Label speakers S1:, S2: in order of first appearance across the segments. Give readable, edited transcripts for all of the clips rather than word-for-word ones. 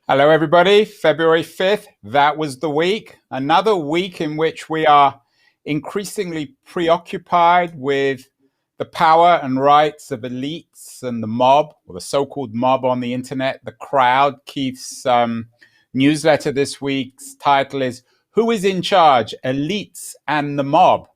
S1: Hello, everybody. February 5th, that was the week. Another week in which we are increasingly preoccupied with the power and rights of elites and the mob, or the so-called mob on the internet, the crowd. Keith's newsletter this week's title is Who is in Charge? Elites and the Mob.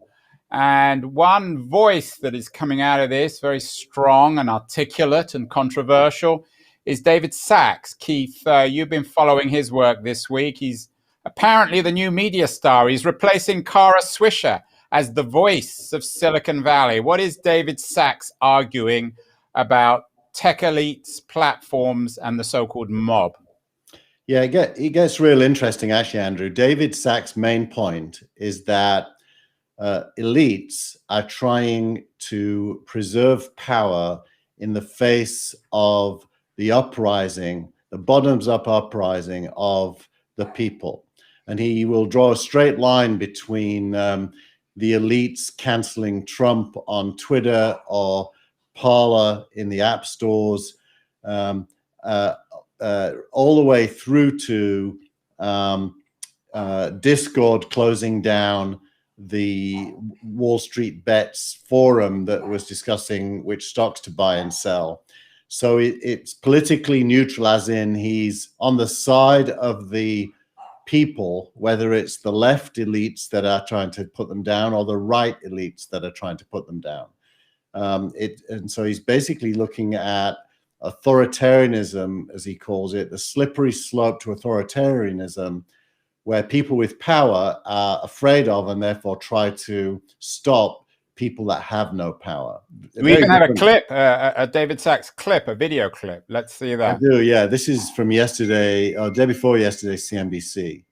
S1: And one voice that is coming out of this, very strong and articulate and controversial, is David Sacks. Keith, you've been following his work this week. He's apparently the new media star. He's replacing Kara Swisher as the voice of Silicon Valley. What is David Sacks arguing about tech elites, platforms, and the so-called mob?
S2: Yeah, it gets real interesting, actually, Andrew. David Sacks' main point is that elites are trying to preserve power in the face of the uprising, the bottoms-up uprising of the people. And he will draw a straight line between the elites canceling Trump on Twitter or Parler in the app stores, all the way through to Discord closing down the Wall Street Bets forum that was discussing which stocks to buy and sell. So it's politically neutral, as in he's on the side of the people, whether it's the left elites that are trying to put them down or the right elites that are trying to put them down. And so he's basically looking at authoritarianism, as he calls it, the slippery slope to authoritarianism, where people with power are afraid of and therefore try to stop people that have no power.
S1: We even have a clip, a David Sacks clip, a video clip. Let's see that.
S2: I do, yeah. This is from yesterday, or day before yesterday, CNBC.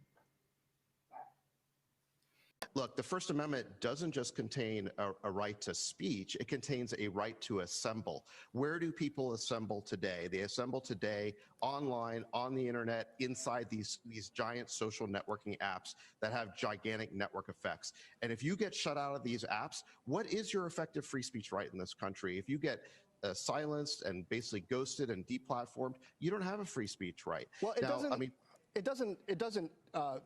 S3: Look, the First Amendment doesn't just contain a right to speech, it contains a right to assemble. Where do people assemble today? They assemble today online, on the internet, inside these giant social networking apps that have gigantic network effects. And if you get shut out of these apps, what is your effective free speech right in this country? If you get silenced and basically ghosted and deplatformed, you don't have a free speech right.
S4: Well, it doesn't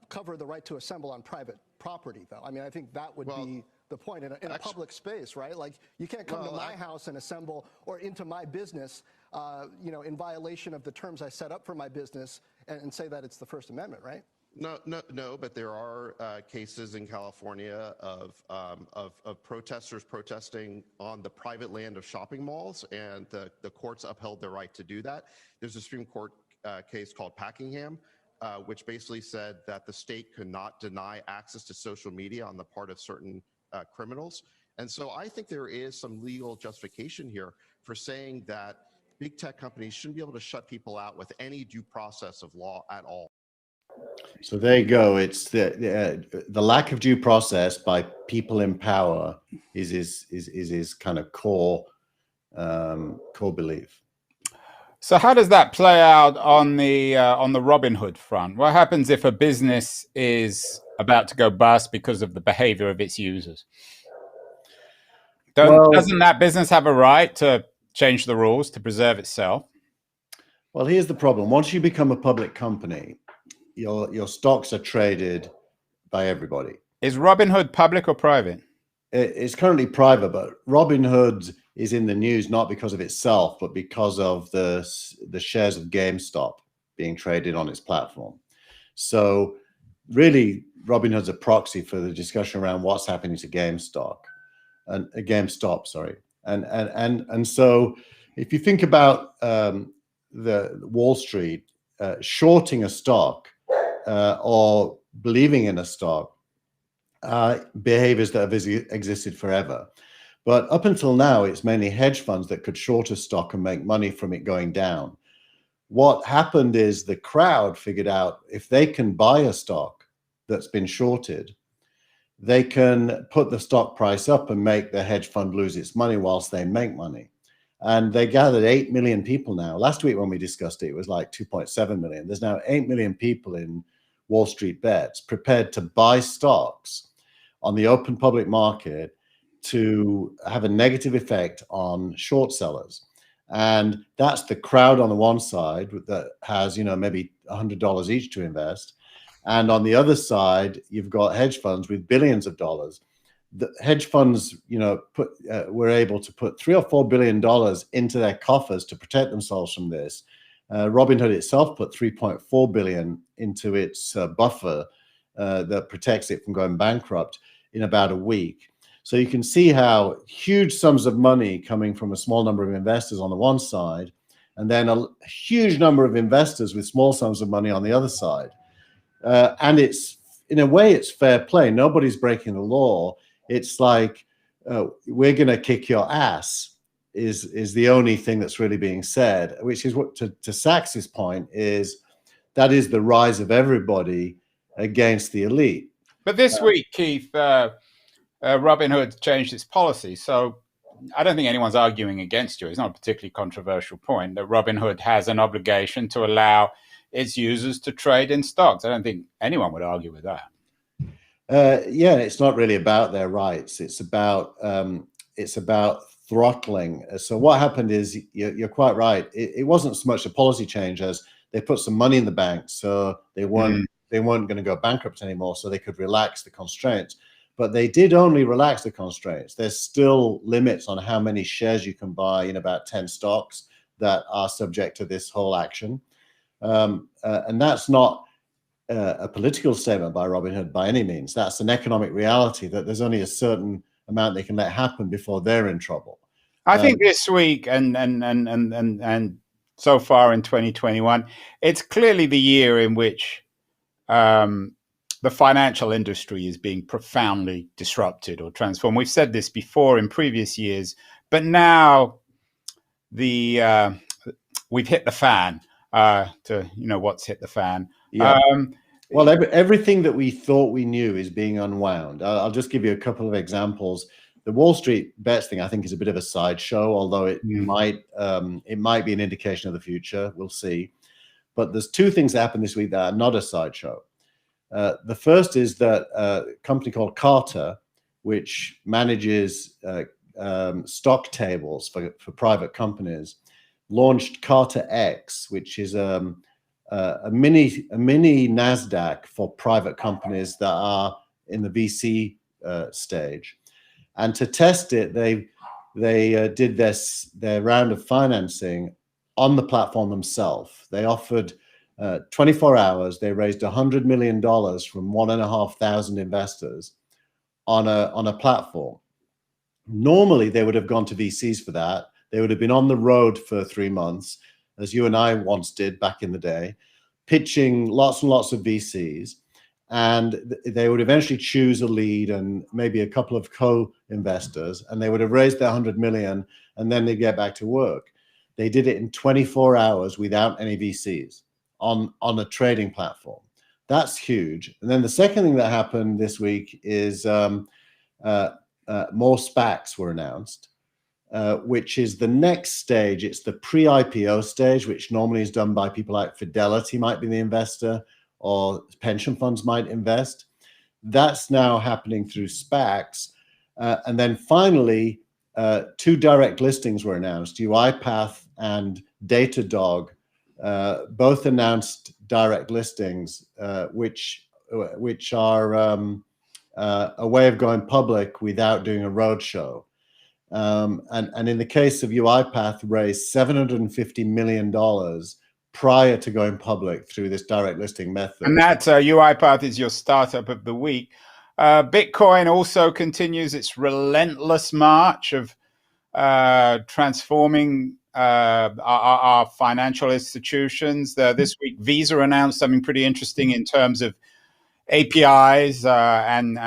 S4: cover the right to assemble on private property, though. I mean, I think that would be the point in a public space, right? Like, you can't come to my house and assemble, or into my business, in violation of the terms I set up for my business, and say that it's the First Amendment, right?
S3: No, but there are cases in California of protesters protesting on the private land of shopping malls, and the courts upheld their right to do that. There's a Supreme Court case called Packingham, which basically said that the state could not deny access to social media on the part of certain criminals. And so I think there is some legal justification here for saying that big tech companies shouldn't be able to shut people out with any due process of law at all.
S2: So there you go. It's the lack of due process by people in power is his kind of core belief.
S1: So how does that play out on the Robinhood front? What happens if a business is about to go bust because of the behavior of its users? Doesn't that business have a right to change the rules to preserve itself?
S2: Well, here's the problem. Once you become a public company, your stocks are traded by everybody. Is
S1: Robinhood public or private?
S2: It's currently private, but Robinhood is in the news not because of itself, but because of the shares of GameStop being traded on its platform. So really, Robinhood's a proxy for the discussion around what's happening to GameStop, sorry. And so if you think about the Wall Street shorting a stock or believing in a stock, behaviors that have existed forever. But up until now, it's mainly hedge funds that could short a stock and make money from it going down. What happened is the crowd figured out if they can buy a stock that's been shorted, they can put the stock price up and make the hedge fund lose its money whilst they make money. And they gathered 8 million people now. Last week when we discussed it, it was like 2.7 million. There's now 8 million people in Wall Street Bets prepared to buy stocks on the open public market to have a negative effect on short sellers. And that's the crowd on the one side that has, maybe $100 each to invest. And on the other side, you've got hedge funds with billions of dollars. The hedge funds, were able to put $3 or $4 billion into their coffers to protect themselves from this. Robinhood itself put $3.4 billion into its buffer that protects it from going bankrupt in about a week. So you can see how huge sums of money coming from a small number of investors on the one side, and then a huge number of investors with small sums of money on the other side. And it's, in a way, it's fair play. Nobody's breaking the law. It's like, we're going to kick your ass is the only thing that's really being said, which is what, to Sachs's point, is that is the rise of everybody against the elite.
S1: But this week, Keith, Robinhood changed its policy. So I don't think anyone's arguing against you. It's not a particularly controversial point that Robinhood has an obligation to allow its users to trade in stocks. I don't think anyone would argue with that.
S2: Yeah, it's not really about their rights. It's about throttling. So what happened is, you're quite right. It wasn't so much a policy change as they put some money in the bank, so they weren't going to go bankrupt anymore, so they could relax the constraints. But they did only relax the constraints. There's still limits on how many shares you can buy in about 10 stocks that are subject to this whole action. And that's not a political statement by Robinhood by any means. That's an economic reality, that there's only a certain amount they can let happen before they're in trouble.
S1: I think this week and so far in 2021, it's clearly the year in which the financial industry is being profoundly disrupted or transformed. We've said this before in previous years, but now we've hit the fan. What's hit the fan?
S2: Yeah. Well, everything that we thought we knew is being unwound. I'll just give you a couple of examples. The Wall Street bets thing, I think, is a bit of a sideshow, although it might be an indication of the future. We'll see. But there's two things that happened this week that are not a sideshow. The first is that a company called Carta, which manages stock tables for private companies, launched Carta X, which is a mini NASDAQ for private companies that are in the VC stage. And to test it, they did their round of financing on the platform themselves. They offered 24 hours. They raised $100 million from 1,500 investors on a platform. Normally, they would have gone to VCs for that. They would have been on the road for 3 months, as you and I once did back in the day, pitching lots and lots of VCs. And they would eventually choose a lead and maybe a couple of co-investors, and they would have raised their 100 million, and then they get back to work. They did it in 24 hours without any VCs on a trading platform. That's huge. And then the second thing that happened this week is more SPACs were announced, which is the next stage. It's the pre-IPO stage, which normally is done by people like Fidelity might be the investor, or pension funds might invest. That's now happening through SPACs. And then finally, two direct listings were announced. UiPath and Datadog both announced direct listings, which are a way of going public without doing a roadshow. And in the case of UiPath, raised $750 million prior to going public through this direct listing method.
S1: And that UiPath is your startup of the week. Bitcoin also continues its relentless march of transforming our financial institutions. This week, Visa announced something pretty interesting in terms of APIs and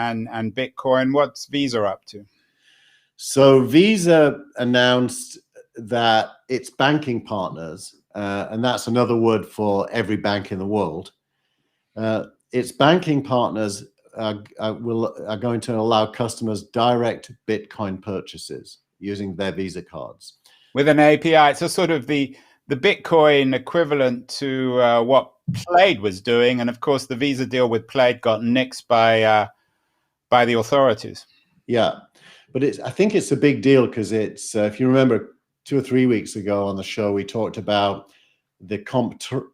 S1: Bitcoin. What's Visa up to?
S2: So Visa announced that its banking partners, and that's another word for every bank in the world, its banking partners are going to allow customers direct Bitcoin purchases using their Visa cards.
S1: With an API. So sort of the Bitcoin equivalent to what Plaid was doing. And of course, the Visa deal with Plaid got nixed by the authorities.
S2: Yeah. But I think it's a big deal because it's, if you remember, 2 or 3 weeks ago on the show, we talked about the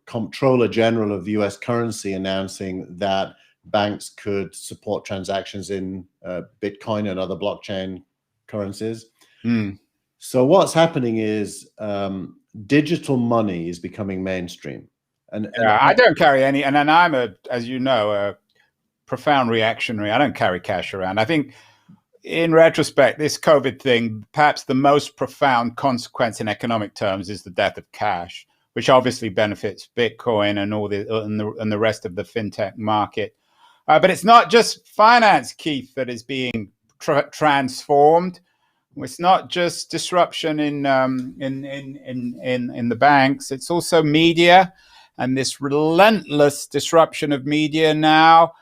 S2: Comptroller General of the US currency announcing that banks could support transactions in Bitcoin and other blockchain currencies. So what's happening is digital money is becoming mainstream. And
S1: I don't carry any, and I'm as you know, a profound reactionary. I don't carry cash around. I think in retrospect, this COVID thing, perhaps the most profound consequence in economic terms is the death of cash, which obviously benefits Bitcoin and all the rest of the fintech market. But it's not just finance, Keith, that is being transformed. It's not just disruption in the banks. It's also media, and this relentless disruption of media now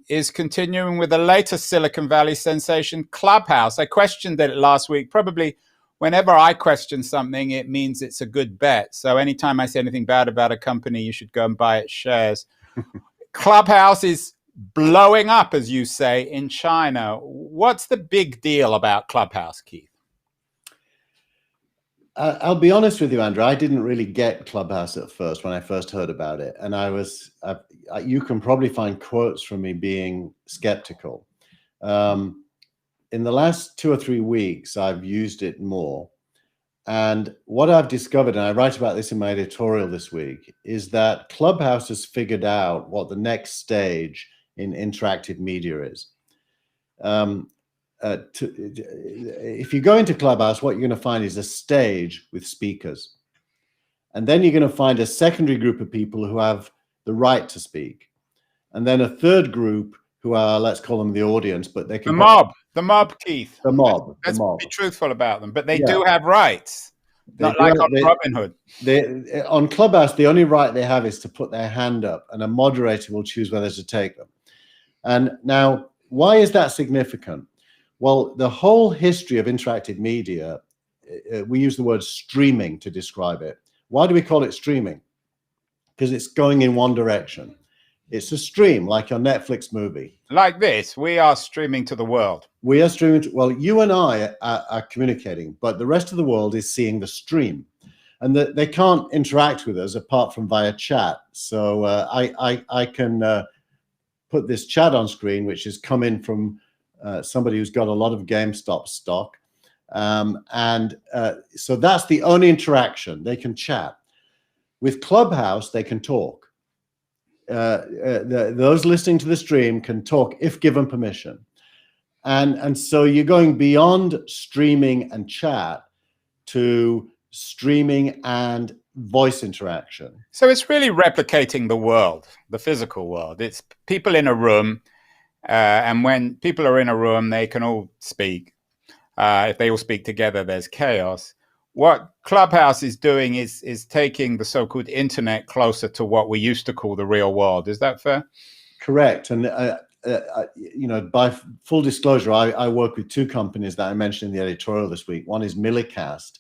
S1: is continuing with the latest Silicon Valley sensation, Clubhouse. I questioned it last week. Probably whenever I question something, it means it's a good bet. So anytime I say anything bad about a company, you should go and buy its shares. Clubhouse is blowing up, as you say, in China. What's the big deal about Clubhouse, Keith?
S2: I'll be honest with you, Andrew. I didn't really get Clubhouse at first when I first heard about it. And you can probably find quotes from me being skeptical. In the last 2 or 3 weeks, I've used it more. And what I've discovered, and I write about this in my editorial this week, is that Clubhouse has figured out what the next stage in interactive media is. If you go into Clubhouse, what you're going to find is a stage with speakers. And then you're going to find a secondary group of people who have the right to speak. And then a third group who are, let's call them the audience, but they can...
S1: The mob, Keith.
S2: The mob.
S1: Let's be truthful about them. But they do have rights. Not like on Robinhood.
S2: On Clubhouse, the only right they have is to put their hand up, and a moderator will choose whether to take them. And now, why is that significant? Well, the whole history of interactive media, we use the word streaming to describe it. Why do we call it streaming? Because it's going in one direction. It's a stream, like your Netflix movie.
S1: Like this, we are streaming to the world.
S2: We are streaming. Well, you and I are communicating, but the rest of the world is seeing the stream. And they can't interact with us apart from via chat. So I can put this chat on screen, which has come in from somebody who's got a lot of GameStop stock. So that's the only interaction. They can chat. With Clubhouse, they can talk. Those listening to the stream can talk if given permission. And so you're going beyond streaming and chat to streaming and voice interaction.
S1: So it's really replicating the world, the physical world. It's people in a room, and when people are in a room, they can all speak. If they all speak together, there's chaos. What Clubhouse is doing is taking the so-called internet closer to what we used to call the real world. Is that fair?
S2: Correct. And by full disclosure, I work with 2 companies that I mentioned in the editorial this week. One is Millicast.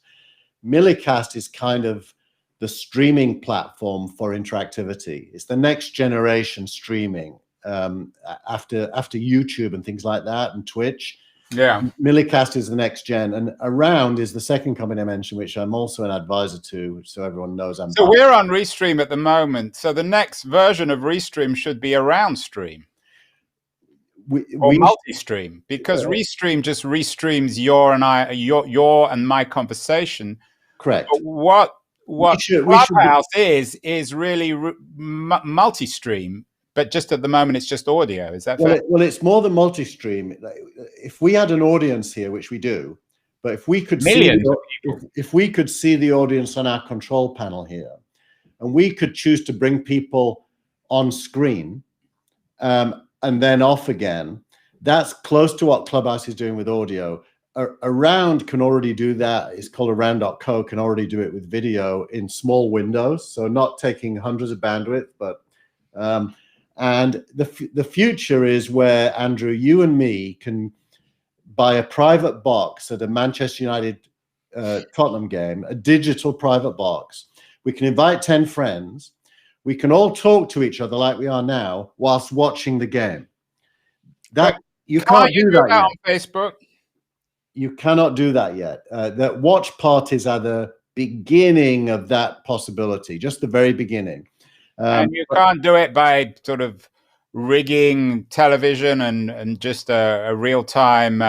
S2: Millicast is kind of the streaming platform for interactivity. It's the next generation streaming after YouTube and things like that, and Twitch.
S1: Yeah,
S2: Millicast is the next gen, and Around is the second company I mentioned, which I'm also an advisor to, so everyone knows I'm.
S1: So we're on Restream at the moment. So the next version of Restream should be Around Stream, or multi-stream, because Restream just restreams your and my conversation.
S2: Correct.
S1: But what Clubhouse is really multi-stream. But just at the moment, it's just audio. Is that fair?
S2: Well, it's more than multi-stream. If we had an audience here, which we do, but if we could if we could see the audience on our control panel here, and we could choose to bring people on screen and then off again, that's close to what Clubhouse is doing with audio. Around can already do that. It's called Around.co, can already do it with video in small windows, so not taking hundreds of bandwidth, but and the future is where, Andrew, you and me can buy a private box at a Manchester United Tottenham game, a digital private box. We can invite 10 friends. We can all talk to each other like we are now whilst watching the game. That you can't do that
S1: on Facebook.
S2: You cannot do that yet. The watch parties are the beginning of that possibility, just the very beginning.
S1: And you can't do it by sort of rigging television and just a real time.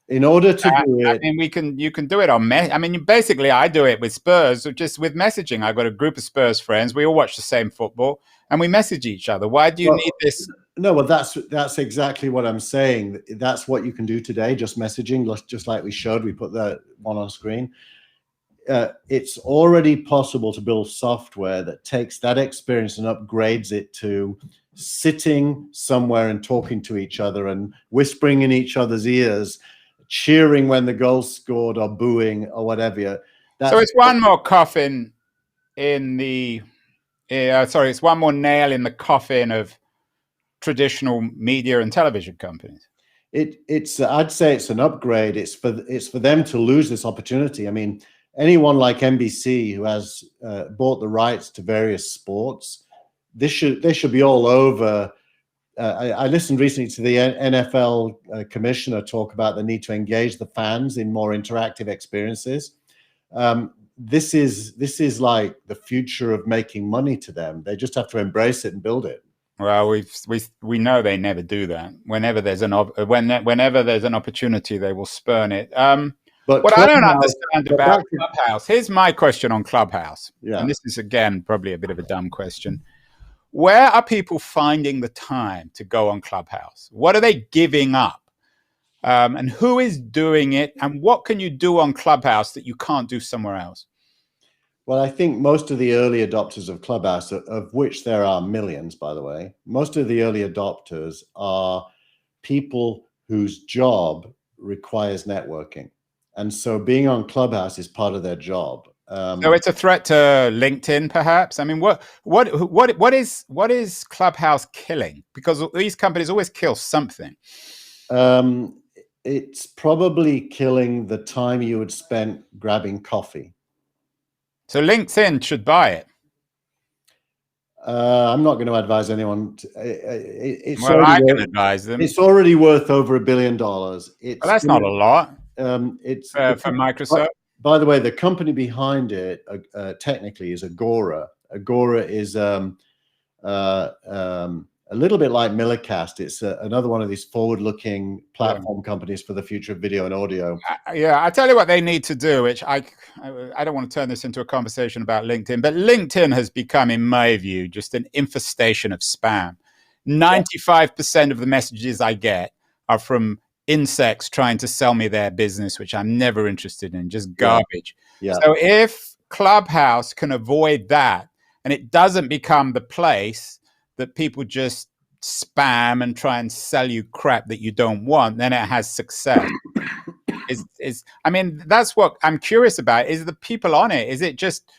S2: In order to do it,
S1: I mean, you can do it on. I mean, basically, I do it with Spurs, just with messaging. I've got a group of Spurs friends. We all watch the same football, and we message each other. Why do you need this?
S2: No, well, that's exactly what I'm saying. That's what you can do today, just messaging, just like we showed. We put that one on screen. It's already possible to build software that takes that experience and upgrades it to sitting somewhere and talking to each other and whispering in each other's ears, cheering when the goal's scored or booing or whatever.
S1: So it's one more coffin in the, it's one more nail in the coffin of traditional media and television companies.
S2: It's I'd say it's an upgrade. It's for them to lose this opportunity. I mean, anyone like NBC who has bought the rights to various sports, they should be all over. I listened recently to the NFL commissioner talk about the need to engage the fans in more interactive experiences. This is like the future of making money to them. They just have to embrace it and build it.
S1: Well, we know they never do that. Whenever there's an opportunity, they will spurn it. But what I don't understand about Clubhouse, here's my question on Clubhouse. Yeah. And this is, again, probably a bit of a dumb question. Where are people finding the time to go on Clubhouse? What are they giving up? And who is doing it? And what can you do on Clubhouse that you can't do somewhere else?
S2: Well, I think most of the early adopters of Clubhouse, of which there are millions, by the way, most of the early adopters are people whose job requires networking. And so being on Clubhouse is part of their job.
S1: So it's a threat to LinkedIn, perhaps. I mean, what is Clubhouse killing? Because these companies always kill something.
S2: It's probably killing the time you would spend grabbing coffee.
S1: So LinkedIn should buy it.
S2: I'm not going to advise anyone.
S1: I can advise them.
S2: It's already worth over $1 billion.
S1: That's not a lot.
S2: It's
S1: for Microsoft.
S2: By the way, the company behind it technically is Agora. Agora is a little bit like Millicast. It's another one of these forward-looking platform companies for the future of video and audio.
S1: I tell you what they need to do, which I don't want to turn this into a conversation about LinkedIn, but LinkedIn has become, in my view, just an infestation of spam. 95% of the messages I get are from insects trying to sell me their business, which I'm never interested in, just garbage. Yeah. So if Clubhouse can avoid that, and it doesn't become the place that people just spam and try and sell you crap that you don't want, then it has success. I mean, that's what I'm curious about. Is the people on it, is it just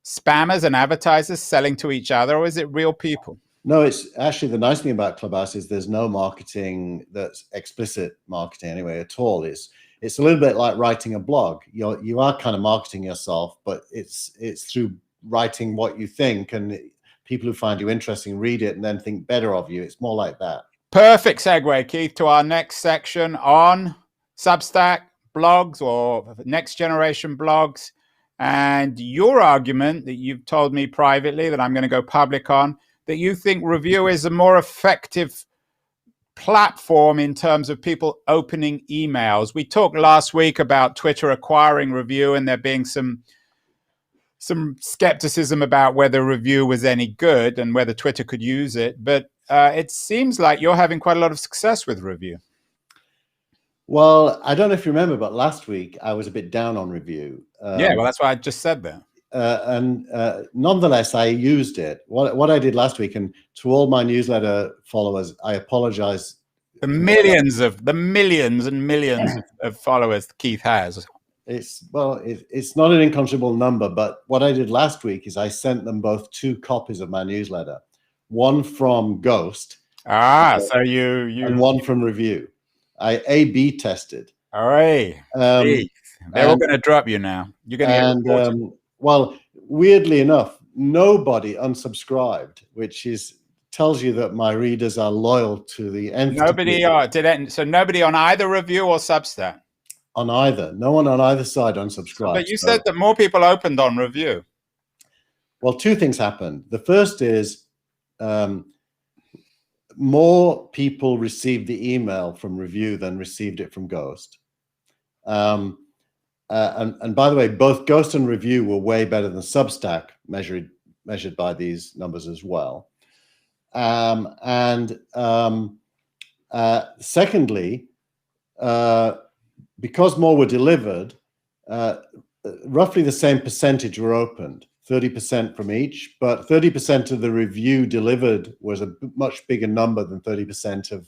S1: spammers and advertisers selling to each other, or is it real people?
S2: No, it's actually, the nice thing about Clubhouse is there's no marketing that's explicit marketing anyway at all. It's a little bit like writing a blog. You are kind of marketing yourself, but it's through writing what you think, and people who find you interesting read it and then think better of you. It's more like that.
S1: Perfect segue, Keith, to our next section on Substack blogs or next generation blogs. And your argument that you've told me privately that I'm going to go public on, that you think Review is a more effective platform in terms of people opening emails. We talked last week about Twitter acquiring Review and there being some skepticism about whether Review was any good and whether Twitter could use it. But it seems like you're having quite a lot of success with Review.
S2: Well, I don't know if you remember, but last week I was a bit down on Review.
S1: Yeah, well, that's what I just said there.
S2: And nonetheless, I used it. What I did last week, and to all my newsletter followers, I apologize.
S1: The millions and millions of followers Keith has.
S2: It's not an inconsiderable number, but what I did last week is I sent them both 2 copies of my newsletter, one from Ghost,
S1: so you
S2: and one from Review. I A/B tested.
S1: All right, they're all going to drop you now. You're going to
S2: well, weirdly enough, nobody unsubscribed, which tells you that my readers are loyal to the end.
S1: So nobody on either Review or Substack.
S2: on either. No one on either side unsubscribed.
S1: But you said that more people opened on review.
S2: Well, two things happened. The first is more people received the email from review than received it from Ghost. And by the way, both Ghost and review were way better than Substack measured by these numbers as well. Secondly, because more were delivered, roughly the same percentage were opened, 30% from each, but 30% of the review delivered was a much bigger number than 30%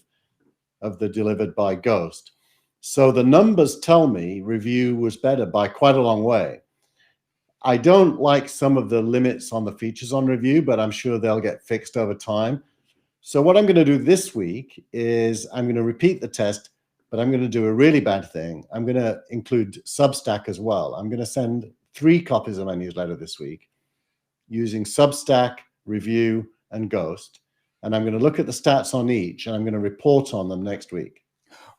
S2: of the delivered by Ghost. So the numbers tell me review was better by quite a long way. I don't like some of the limits on the features on review, but I'm sure they'll get fixed over time. So what I'm going to do this week is I'm going to repeat the test, but I'm going to do a really bad thing. I'm going to include Substack as well. I'm going to send 3 copies of my newsletter this week using Substack, Review, and Ghost. And I'm going to look at the stats on each, and I'm going to report on them next week.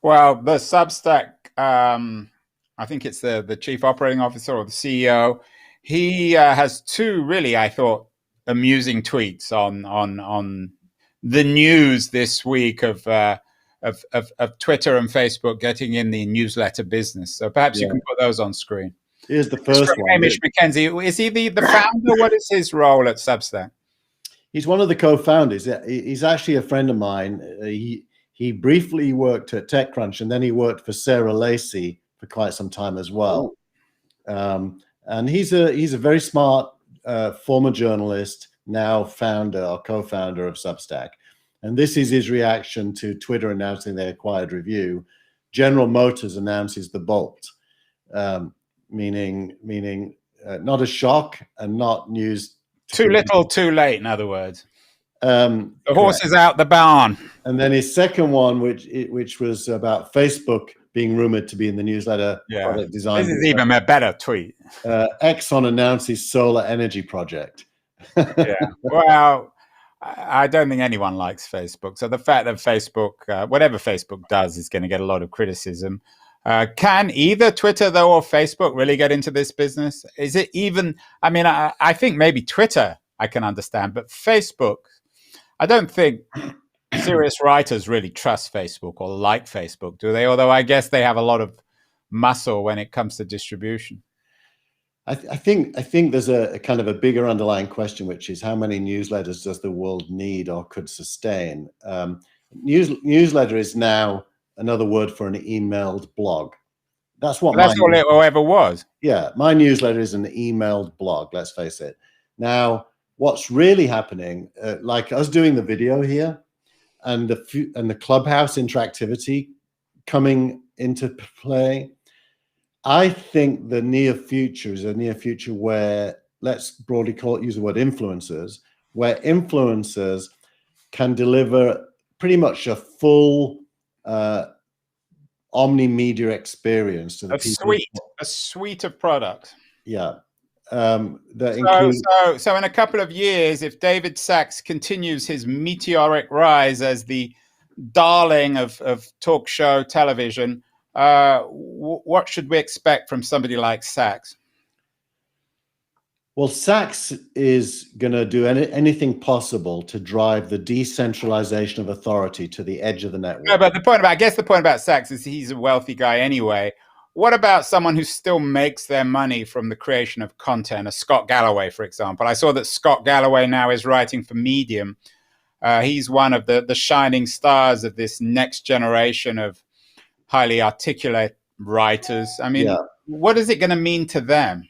S1: Well, the Substack, I think it's the chief operating officer or the CEO. He has 2 really, I thought, amusing tweets on the news this week of Twitter and Facebook getting in the newsletter business. So perhaps you can put those on screen.
S2: Here's the first one.
S1: Hamish McKenzie. Is he the founder? What is his role at Substack?
S2: He's one of the co-founders. He's actually a friend of mine. He briefly worked at TechCrunch, and then he worked for Sarah Lacy for quite some time as well. And he's a very smart former journalist, now founder or co-founder of Substack. And this is his reaction to Twitter announcing they acquired Review. General Motors announces the Bolt, meaning not a shock and not news.
S1: Too little, too late, in other words. The horse
S2: Correct.
S1: is out the barn.
S2: And then his second one, which was about Facebook being rumored to be in the newsletter product design.
S1: This is even a better tweet.
S2: Exxon announces solar energy project.
S1: Yeah. Well, I don't think anyone likes Facebook. So the fact that Facebook, whatever Facebook does, is going to get a lot of criticism. Can either Twitter, though, or Facebook really get into this business? Is it even, I mean, I think maybe Twitter I can understand, but Facebook, I don't think serious writers really trust Facebook or like Facebook, do they? Although I guess they have a lot of muscle when it comes to distribution.
S2: I think there's a kind of a bigger underlying question, which is how many newsletters does the world need or could sustain? Newsletter is now another word for an emailed blog. That's all
S1: it ever was.
S2: Yeah, my newsletter is an emailed blog, let's face it. Now, what's really happening, like us doing the video here and the Clubhouse interactivity coming into play, I think the near future is a near future where, let's broadly use the word influencers, where influencers can deliver pretty much a full omni-media experience to the people.
S1: A suite of products.
S2: Yeah. That includes...
S1: So in a couple of years, if David Sacks continues his meteoric rise as the darling of talk show television, what should we expect from somebody like Sacks?
S2: Well, Sacks is going to do anything possible to drive the decentralization of authority to the edge of the network.
S1: No, but the point about Sacks is he's a wealthy guy anyway. What about someone who still makes their money from the creation of content, a Scott Galloway, for example? I saw that Scott Galloway now is writing for Medium. He's one of the shining stars of this next generation of highly articulate writers. I mean, What is it going to mean to them?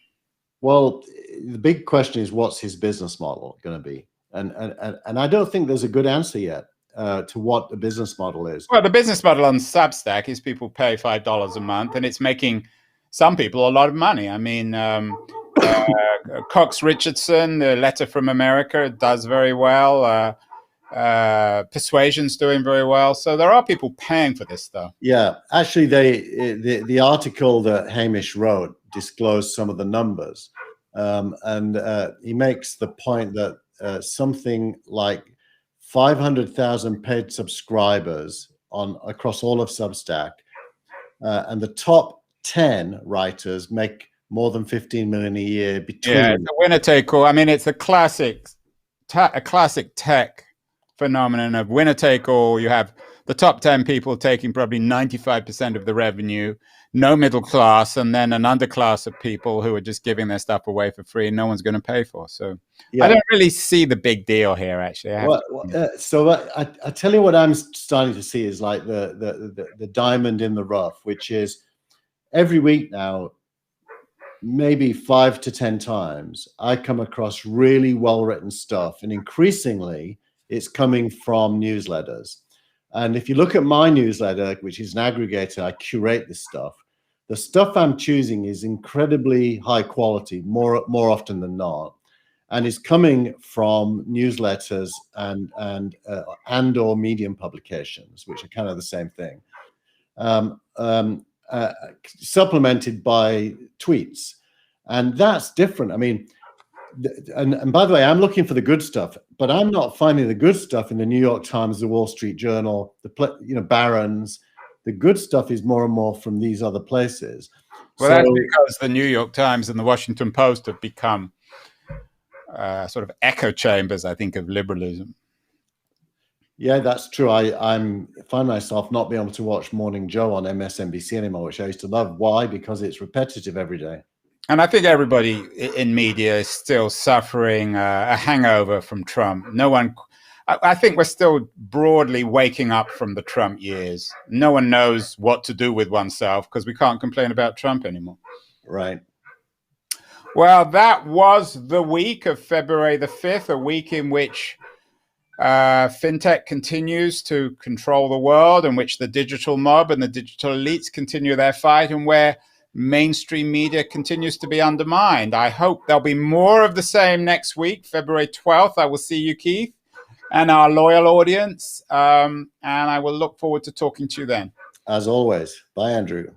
S2: Well, the big question is, what's his business model going to be? And I don't think there's a good answer yet to what the business model is.
S1: Well, the business model on Substack is people pay $5 a month, and it's making some people a lot of money. I mean, Cox Richardson, the Letter from America, does very well. Persuasion's doing very well. So there are people paying for this stuff.
S2: Yeah, actually, the article that Hamish wrote disclosed some of the numbers. And he makes the point that something like 500,000 paid subscribers across all of Substack, and the top 10 writers make more than 15 million a year between.
S1: Yeah, it's a winner take all. I mean, it's a classic tech phenomenon of winner take all. You have the top 10 people taking probably 95% of the revenue, no middle class, and then an underclass of people who are just giving their stuff away for free and no one's going to pay for. So I don't really see the big deal here, actually.
S2: I tell you what I'm starting to see is like the diamond in the rough, which is every week now, maybe 5 to 10 times, I come across really well-written stuff, and increasingly it's coming from newsletters. And if you look at my newsletter, which is an aggregator, I curate this stuff. The stuff I'm choosing is incredibly high quality, more often than not, and is coming from newsletters and or Medium publications, which are kind of the same thing, supplemented by tweets, and that's different. I mean, and by the way, I'm looking for the good stuff, but I'm not finding the good stuff in the New York Times, the Wall Street Journal, Barron's. The good stuff is more and more from these other places.
S1: Well, that's because the New York Times and the Washington Post have become sort of echo chambers, I think, of liberalism.
S2: Yeah, that's true. I find myself not being able to watch Morning Joe on MSNBC anymore, which I used to love. Why? Because it's repetitive every day.
S1: And I think everybody in media is still suffering a hangover from Trump. I think we're still broadly waking up from the Trump years. No one knows what to do with oneself because we can't complain about Trump anymore.
S2: Right.
S1: Well, that was the week of February the 5th, a week in which fintech continues to control the world, in which the digital mob and the digital elites continue their fight, and where mainstream media continues to be undermined. I hope there'll be more of the same next week, February 12th. I will see you, Keith, and our loyal audience. And I will look forward to talking to you then.
S2: As always. Bye, Andrew.